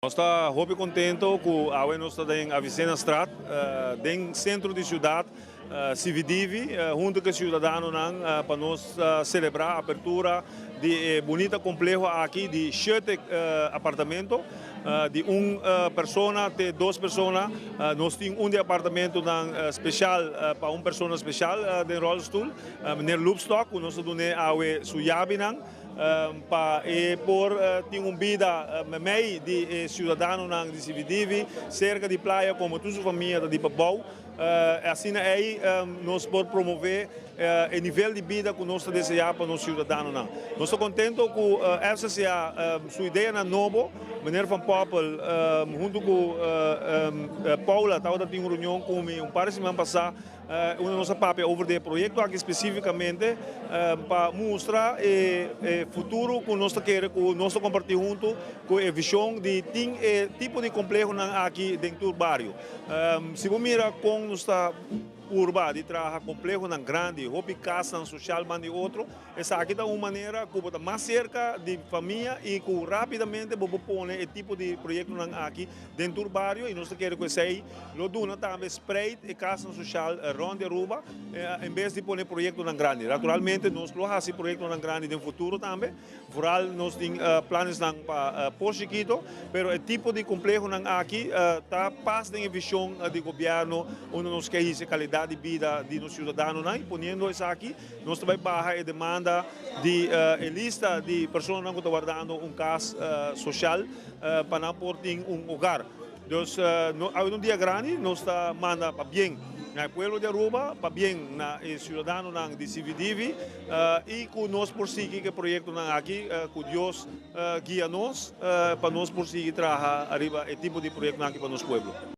Nós estamos muito contentes com a nós está em Avicena Strat, no centro da cidade, se vive junto com os cidadãos para nós celebrar a abertura de bonito complexo aqui de 7 apartamentos, de uma pessoa até 2 pessoas. Nós temos apartamento especial para uma pessoa especial de rolstoel, meneer Loopstock, nós temos a Suyabi por ter uma vida meio de cidadão de Cividivi, cerca de praia como toda a família de Papau. Assim aí nós podemos promover o nível de vida que nós desejamos para os cidadãos. Nós estamos contentes com essa sua ideia nova, meneer Van Poppel, junto com Paula, estava tendo uma reunião comigo um par de semanas passadas, nossa papel over o projeto aqui especificamente para mostrar o futuro que nós queremos, que nós compartilhar junto com a visão de tipo de complexo aqui dentro do bairro. Se você mira com nossa urba de trabalhar complexo grande, hobby casa social de outro, essa aqui é uma maneira que está mais cerca de família e que rapidamente pode pôr o tipo de projeto aqui dentro do bairro e nós queremos que isso lo dona também spread e casa social ronde Aruba em vez de pôr projeto grande. Naturalmente nós vamos fazer projeto grande no futuro também, vooral nós temos planos para por chiquito, mas o tipo de complexo aqui está paz na visão do governo, onde nós queremos qualidade de vida de nossos cidadãos, e ponendo isso aqui, nós também barra a demanda de lista de pessoas que estão guardando caso social para não ter hogar. Então, no dia grande, nós está manda para bem no pueblo de Aruba, para bem na cidadãos de Cividivi e que nós prosseguimos o projeto aqui, que Deus guia nós para nós prosseguir trabalhar arriba o tipo de projeto aqui para nosso pueblo.